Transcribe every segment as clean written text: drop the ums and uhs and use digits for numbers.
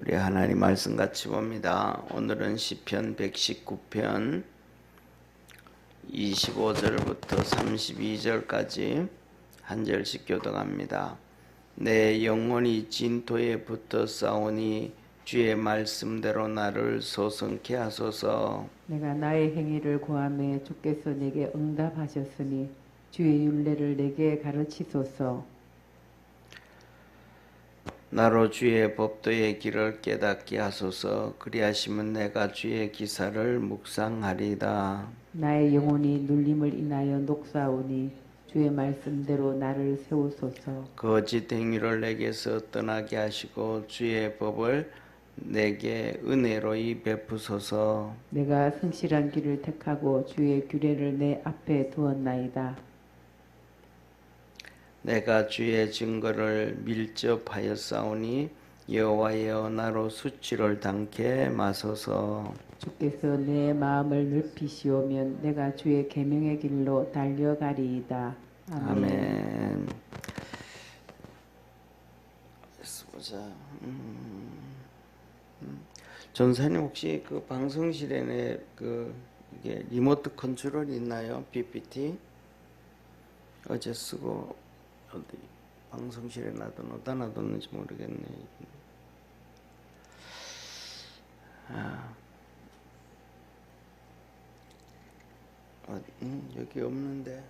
우리 하나님 말씀 같이 봅니다. 오늘은 시편 119편 25절부터 32절까지 한 절씩 교독합니다. 내 영혼이 진토에 붙어 싸우니 주의 말씀대로 나를 소성케 하소서. 내가 나의 행위를 고하매 주께서 내게 응답하셨으니 주의 율례를 내게 가르치소서. 나로 주의 법도의 길을 깨닫게 하소서. 그리하시면 내가 주의 기사를 묵상하리다. 나의 영혼이 눌림을 인하여 녹사오니 주의 말씀대로 나를 세우소서. 거짓 행위를 내게서 떠나게 하시고 주의 법을 내게 은혜로이 베푸소서. 내가 성실한 길을 택하고 주의 규례를 내 앞에 두었나이다. 내가 주의 증거를 밀접하였사오니 여호와여 나로 수치를 당케 마소서. 주께서 내 마음을 넓히시오면 내가 주의 계명의 길로 달려가리이다. 아멘. 보자. 전사님 혹시 그 방송실에 이게 리모트 컨트롤 있나요? PPT 어제 쓰고 어디 방송실에 놔뒀나 어디다 놔뒀는지 모르겠네. 여기 없는데.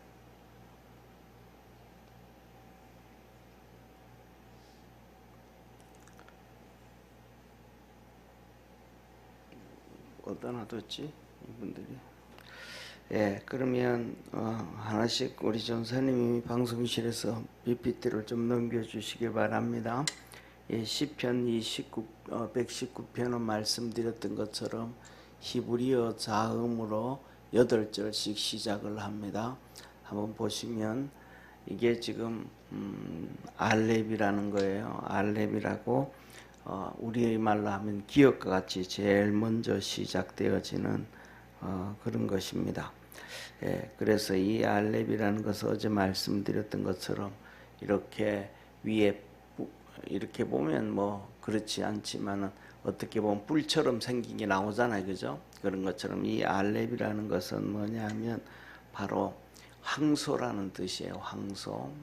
어디다 놔뒀지 이분들이. 예, 그러면 하나씩 우리 전사님이 방송실에서 PPT를 좀 넘겨주시기 바랍니다. 예, 시편 119편은 말씀드렸던 것처럼 히브리어 자음으로 8절씩 시작을 합니다. 한번 보시면 이게 지금 알렙이라는 거예요. 알렙이라고 우리 말로 하면 기역과 같이 제일 먼저 시작되어지는 그런 것입니다. 예, 그래서 이 알렙이라는 것은 어제 말씀드렸던 것처럼 이렇게 위에 이렇게 보면 뭐 그렇지 않지만은 어떻게 보면 뿔처럼 생긴 게 나오잖아요, 그죠? 그런 것처럼 이 알렙이라는 것은 뭐냐면 바로 황소라는 뜻이에요.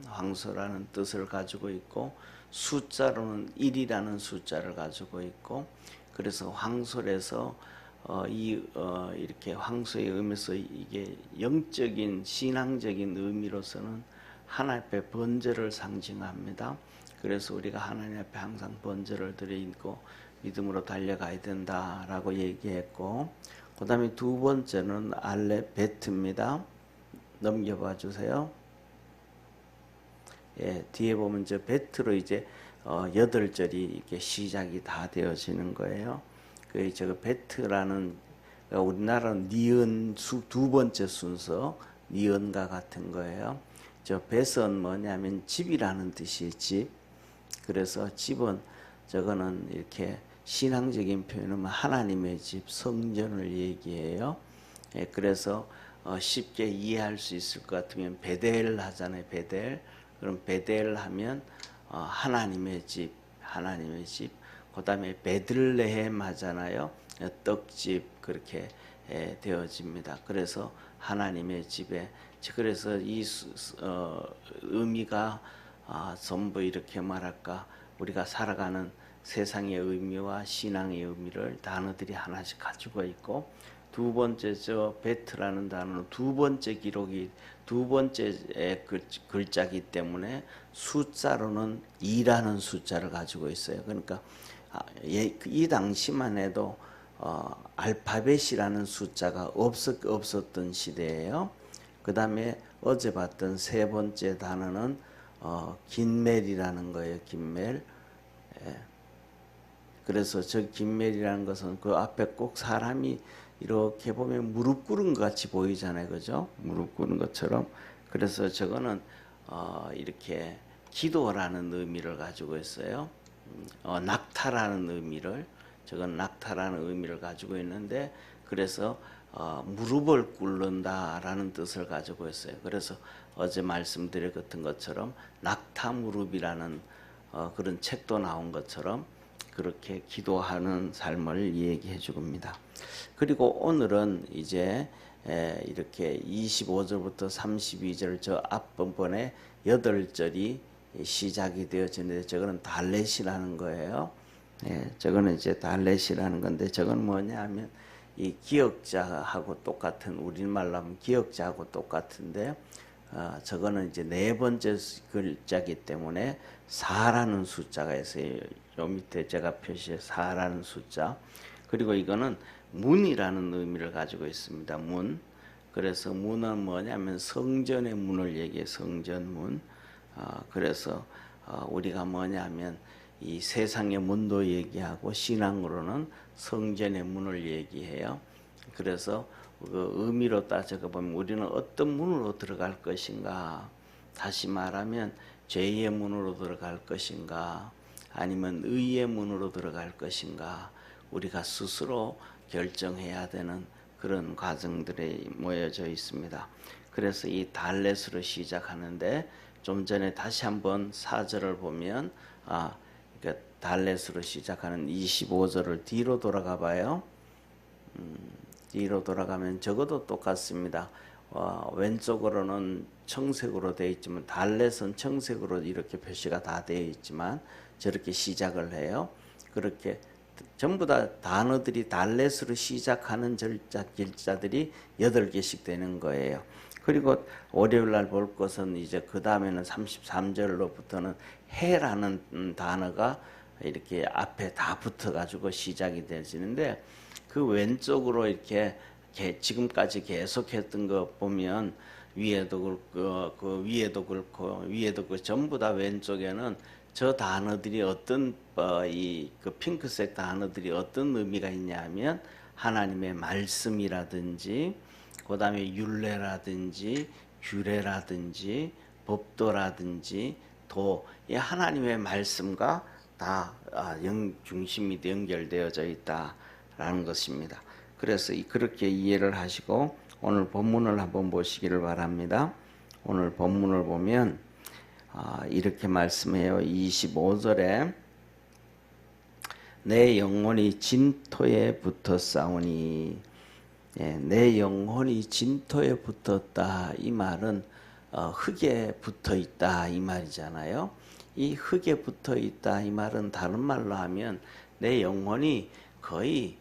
황소라는 뜻을 가지고 있고 숫자로는 1이라는 숫자를 가지고 있고 그래서 황소에서 이렇게 황소의 의미에서 이게 영적인 신앙적인 의미로서는 하나님 앞에 번제를 상징합니다. 그래서 우리가 하나님 앞에 항상 번제를 드리고 믿음으로 달려가야 된다라고 얘기했고, 그 다음에 두 번째는 알렙 베트입니다. 넘겨봐 주세요. 예, 뒤에 보면 저 베트로 이제 8절이 이렇게 시작이 다 되어지는 거예요. 그 저 베트라는 우리나라는 니은 두 번째 순서 니은과 같은 거예요. 저 벳은 뭐냐면 집이라는 뜻이 집. 그래서 집은 저거는 이렇게 신앙적인 표현은 하나님의 집, 성전을 얘기해요. 예, 그래서 쉽게 이해할 수 있을 것 같으면 베델 하잖아요. 베델. 그럼 베델 하면 하나님의 집, 하나님의 집. 그 다음에 베들레헴 하잖아요. 떡집 그렇게 되어집니다. 그래서 하나님의 집에, 그래서 이 의미가 전부 이렇게 말할까, 우리가 살아가는 세상의 의미와 신앙의 의미를 단어들이 하나씩 가지고 있고, 두 번째 저 베트라는 단어는 두 번째 기록이 두 번째 글자이기 때문에 숫자로는 2라는 숫자를 가지고 있어요. 그러니까 이 당시만 해도 알파벳이라는 숫자가 없었던 시대예요. 그 다음에 어제 봤던 세 번째 단어는 긴멜이라는 거예요. 긴멜. 예. 그래서 저 긴멜이라는 것은 그 앞에 꼭 사람이 이렇게 보면 무릎 꿇은 것 같이 보이잖아요, 그죠? 무릎 꿇은 것처럼. 그래서 저거는 이렇게 기도라는 의미를 가지고 있어요. 낙타라는 의미를, 저건 낙타라는 의미를 가지고 있는데, 그래서 무릎을 꿇는다라는 뜻을 가지고 있어요. 그래서 어제 말씀드렸던 것처럼 낙타 무릎이라는 그런 책도 나온 것처럼 그렇게 기도하는 삶을 얘기해 줍니다. 그리고 오늘은 이제 이렇게 25절부터 32절 저 앞부분에 8절이 시작이 되어지는데 저거는 달렛이라는 거예요. 저거는 이제 달렛이라는 건데 저건 뭐냐 하면 이 기역자하고 똑같은, 우리말로 하면 기역자하고 똑같은데 저거는 이제 네 번째 글자기 때문에 4라는 숫자가 있어요. 요 밑에 제가 표시해 4라는 숫자. 그리고 이거는 문이라는 의미를 가지고 있습니다. 문. 그래서 문은 뭐냐면 성전의 문을 얘기해. 성전문. 그래서 우리가 뭐냐면 이 세상의 문도 얘기하고 신앙으로는 성전의 문을 얘기해요. 그래서 그 의미로 따져가 보면 우리는 어떤 문으로 들어갈 것인가, 다시 말하면 죄의 문으로 들어갈 것인가, 아니면 의의 문으로 들어갈 것인가, 우리가 스스로 결정해야 되는 그런 과정들이 모여져 있습니다. 그래서 이 달렛으로 시작하는데 좀 전에 다시 한번 4절을 보면 그러니까 달렛으로 시작하는 25절을 뒤로 돌아가 봐요. 뒤로 돌아가면 적어도 똑같습니다. 왼쪽으로는 청색으로 되어 있지만 달렛은 청색으로 이렇게 표시가 다 되어 있지만 저렇게 시작을 해요. 그렇게 전부 다 단어들이 달렛으로 시작하는 글자들이 8개씩 되는 거예요. 그리고 월요일 날 볼 것은 이제 그 다음에는 33절로부터는 해라는 단어가 이렇게 앞에 다 붙어가지고 시작이 되지는데 그 왼쪽으로 이렇게 지금까지 계속했던 거 보면 위에도 그렇고 그 위에도 그렇고 위에도 그 전부 다 왼쪽에는 저 단어들이 어떤 그 핑크색 단어들이 어떤 의미가 있냐면 하나님의 말씀이라든지 그 다음에 율례라든지 규례라든지 법도라든지 이 하나님의 말씀과 다 중심이 연결되어져 있다라는 것입니다. 그래서 그렇게 이해를 하시고 오늘 본문을 한번 보시기를 바랍니다. 오늘 본문을 보면 이렇게 말씀해요. 25절에 내 영혼이 진토에 붙어 싸우니, 내 영혼이 진토에 붙었다. 이 말은 흙에 붙어 있다 이 말이잖아요. 이 흙에 붙어 있다 이 말은 다른 말로 하면 내 영혼이 거의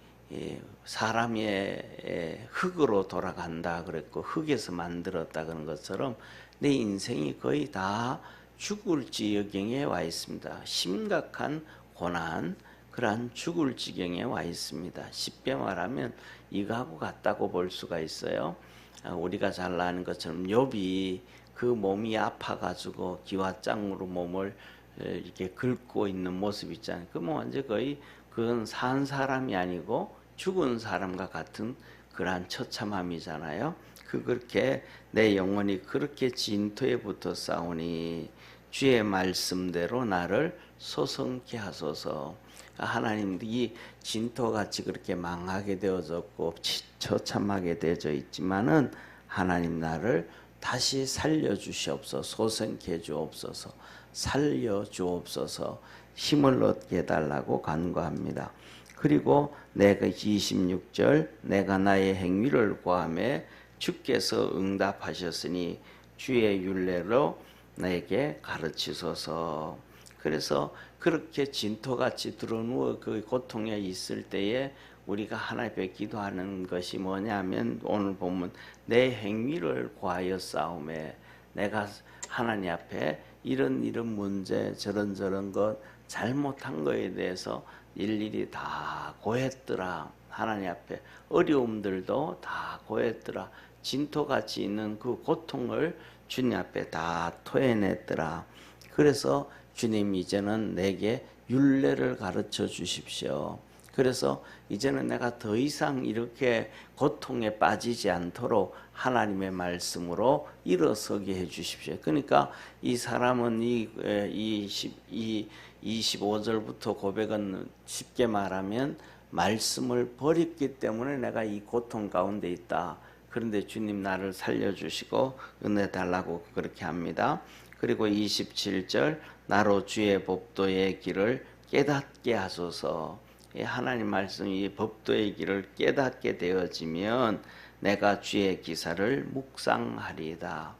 사람의 흙으로 돌아간다 그랬고 흙에서 만들었다 그런 것처럼 내 인생이 거의 다 죽을 지경에 와 있습니다. 심각한 고난, 그러한 죽을 지경에 와 있습니다. 쉽게 말하면 이거하고 같다고 볼 수가 있어요. 우리가 잘 아는 것처럼 욥이 그 몸이 아파가지고 기와장으로 몸을 이렇게 긁고 있는 모습 있잖아요. 그 완전 거의 그건 산 사람이 아니고 죽은 사람과 같은 그러한 처참함이잖아요. 그렇게 내 영혼이 그렇게 진토에 붙어 싸우니 주의 말씀대로 나를 소성케 하소서. 하나님 이 진토같이 그렇게 망하게 되어졌고 처참하게 되어져 있지만은 하나님 나를 다시 살려주시옵소서. 소생케 주옵소서. 살려주옵소서. 힘을 얻게 해달라고 간구합니다. 그리고 내가 26절 내가 나의 행위를 고하매 주께서 응답하셨으니 주의 율례로 내게 가르치소서. 그래서 그렇게 진토같이 드러누워 그 고통에 있을 때에 우리가 하나님께 기도하는 것이 뭐냐면 오늘 보면 내 행위를 고하여 싸움에 내가 하나님 앞에 이런 문제 저런 것 잘못한 거에 대해서 일일이 다 고했더라. 하나님 앞에 어려움들도 다 고했더라. 진토같이 있는 그 고통을 주님 앞에 다 토해냈더라. 그래서 주님 이제는 내게 율례를 가르쳐 주십시오. 그래서 이제는 내가 더 이상 이렇게 고통에 빠지지 않도록 하나님의 말씀으로 일어서게 해 주십시오. 그러니까 이 사람은 이 25절부터 고백은 쉽게 말하면 말씀을 버렸기 때문에 내가 이 고통 가운데 있다. 그런데 주님 나를 살려주시고 은혜 달라고 그렇게 합니다. 그리고 27절 나로 주의 법도의 길을 깨닫게 하소서. 하나님 말씀이 법도의 길을 깨닫게 되어지면 내가 주의 기사를 묵상하리이다.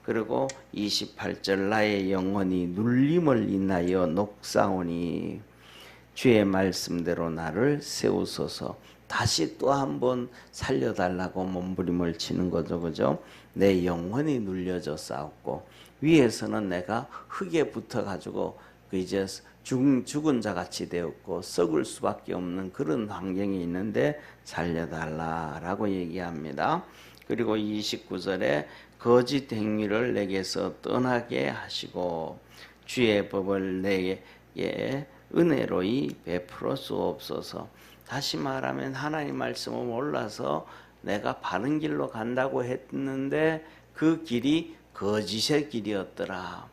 그리고 28절 나의 영혼이 눌림을 인하여 녹사오니 주의 말씀대로 나를 세우소서. 다시 또 한번 살려달라고 몸부림을 치는 거죠. 그죠? 내 영혼이 눌려져 싸웠고 위에서는 내가 흙에 붙어가지고 이제 죽은 자 같이 되었고 썩을 수밖에 없는 그런 환경이 있는데 살려달라라고 얘기합니다. 그리고 29절에 거짓 행위를 내게서 떠나게 하시고 주의 법을 내게 은혜로이 베풀어 주옵소서. 다시 말하면 하나님 말씀을 몰라서 내가 바른 길로 간다고 했는데 그 길이 거짓의 길이었더라.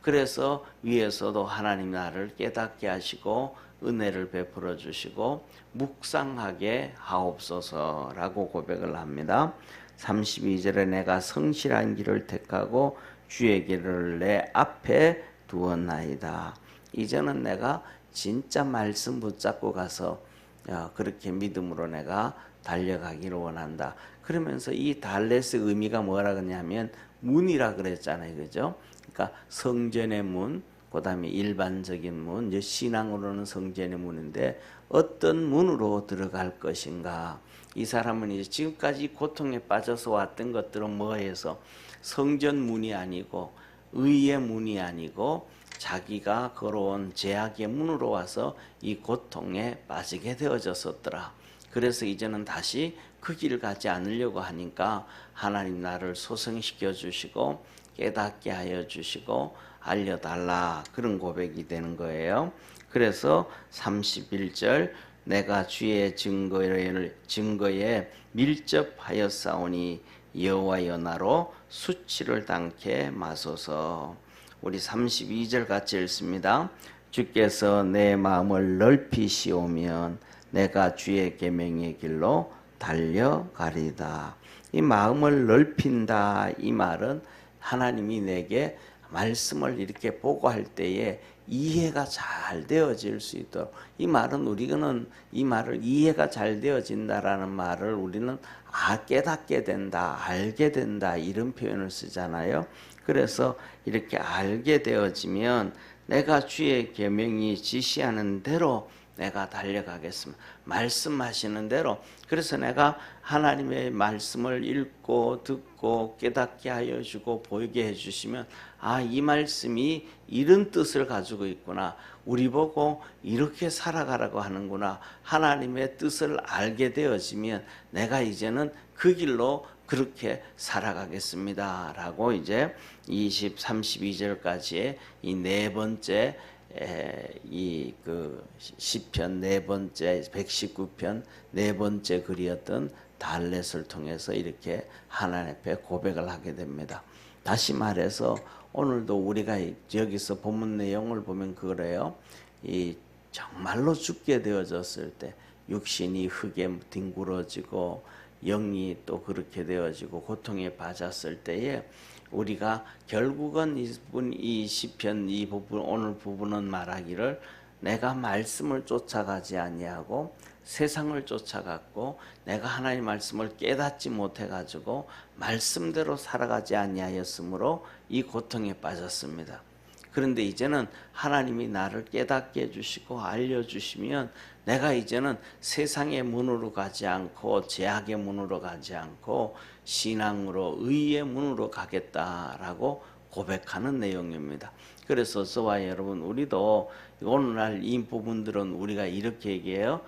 그래서 위에서도 하나님 나를 깨닫게 하시고 은혜를 베풀어 주시고 묵상하게 하옵소서라고 고백을 합니다. 32절에 내가 성실한 길을 택하고 주의 길을 내 앞에 두었나이다. 이제는 내가 진짜 말씀 붙잡고 가서 그렇게 믿음으로 내가 달려가기를 원한다. 그러면서 이 달렛의 의미가 뭐라 그러냐면 문이라 그랬잖아요. 그죠? 그러니까 성전의 문, 그 다음에 일반적인 문, 이제 신앙으로는 성전의 문인데 어떤 문으로 들어갈 것인가. 이 사람은 이제 지금까지 고통에 빠져서 왔던 것들은 뭐해서 성전 문이 아니고 의의 문이 아니고 자기가 걸어온 죄악의 문으로 와서 이 고통에 빠지게 되어졌었더라. 그래서 이제는 다시 그 길을 가지 않으려고 하니까 하나님 나를 소생시켜 주시고 깨닫게 하여 주시고 알려달라, 그런 고백이 되는 거예요. 그래서 31절 내가 주의 증거에 밀접하였사오니 여호와여 나로 수치를 당케 마소서. 우리 32절 같이 읽습니다. 주께서 내 마음을 넓히시오면 내가 주의 계명의 길로 달려가리다. 이 마음을 넓힌다, 이 말은 하나님이 내게 말씀을 이렇게 보고할 때에 이해가 잘 되어질 수 있도록, 이 말은 우리는 이 말을 이해가 잘 되어진다라는 말을 우리는 깨닫게 된다, 알게 된다, 이런 표현을 쓰잖아요. 그래서 이렇게 알게 되어지면 내가 주의 계명이 지시하는 대로 내가 달려가겠습니다. 말씀하시는 대로. 그래서 내가 하나님의 말씀을 읽고 듣고 깨닫게 하여 주고 보이게 해 주시면 이 말씀이 이런 뜻을 가지고 있구나. 우리 보고 이렇게 살아가라고 하는구나. 하나님의 뜻을 알게 되어지면 내가 이제는 그 길로 그렇게 살아가겠습니다. 라고 이제 20, 32절까지의 이 네 번째 이 그 시편 네 번째 119편 네 번째 글이었던 달렛을 통해서 이렇게 하나님 앞에 고백을 하게 됩니다. 다시 말해서 오늘도 우리가 여기서 본문 내용을 보면 그래요. 이 정말로 죽게 되어졌을 때 육신이 흙에 뒹굴어지고 영이 또 그렇게 되어지고 고통에 빠졌을 때에 우리가 결국은 이 시편 이 부분, 오늘 부분은 말하기를 내가 말씀을 쫓아가지 아니하고 세상을 쫓아갔고 내가 하나님의 말씀을 깨닫지 못해가지고 말씀대로 살아가지 아니하였으므로 이 고통에 빠졌습니다. 그런데 이제는 하나님이 나를 깨닫게 해주시고 알려주시면 내가 이제는 세상의 문으로 가지 않고 죄악의 문으로 가지 않고 신앙으로 의의 문으로 가겠다라고 고백하는 내용입니다. 그래서 저와 여러분 우리도 오늘날 이 부분들은 우리가 이렇게 얘기해요.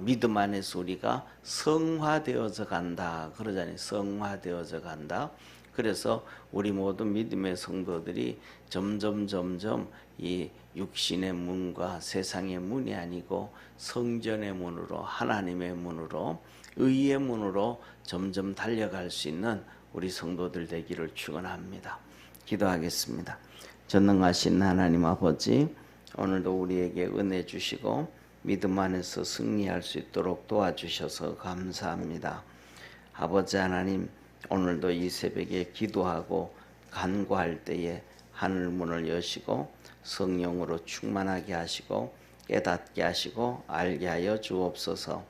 믿음 안에서 우리가 성화되어져 간다 그러잖아요. 성화되어져 간다. 그래서 우리 모두 믿음의 성도들이 점점 이 육신의 문과 세상의 문이 아니고 성전의 문으로 하나님의 문으로 의의 문으로 점점 달려갈 수 있는 우리 성도들 되기를 축원합니다. 기도하겠습니다. 전능하신 하나님 아버지, 오늘도 우리에게 은혜 주시고 믿음 안에서 승리할 수 있도록 도와주셔서 감사합니다. 아버지 하나님, 오늘도 이 새벽에 기도하고 간구할 때에 하늘 문을 여시고 성령으로 충만하게 하시고 깨닫게 하시고 알게 하여 주옵소서.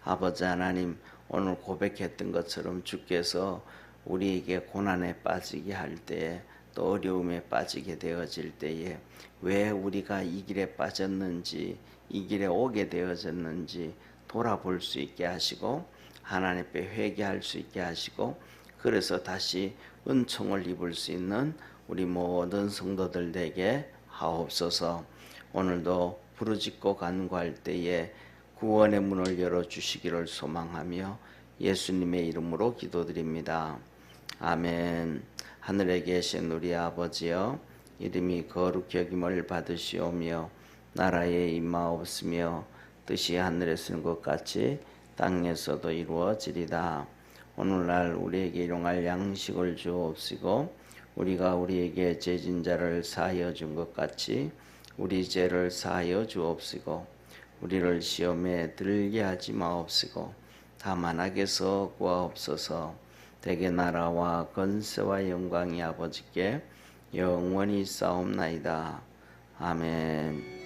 아버지 하나님, 오늘 고백했던 것처럼 주께서 우리에게 고난에 빠지게 할 때에 또 어려움에 빠지게 되어질 때에 왜 우리가 이 길에 빠졌는지, 이 길에 오게 되어졌는지 돌아볼 수 있게 하시고 하나님 앞에 회개할 수 있게 하시고, 그래서 다시 은총을 입을 수 있는 우리 모든 성도들 되게 하옵소서. 오늘도 부르짖고 간구할 때에 구원의 문을 열어주시기를 소망하며 예수님의 이름으로 기도드립니다. 아멘. 하늘에 계신 우리 아버지여, 이름이 거룩히 여김을 받으시오며 나라에 임하옵으며 뜻이 하늘에서 이룬 것 같이 땅에서도 이루어지리다. 오늘날 우리에게 일용할 양식을 주옵시고 우리가 우리에게 죄진 자를 사하여 준 것 같이 우리 죄를 사하여 주옵시고 우리를 시험에 들게 하지 마옵시고 다만 악에서 구하옵소서. 대개 나라와 권세와 영광이 아버지께 영원히 싸움나이다. 아멘.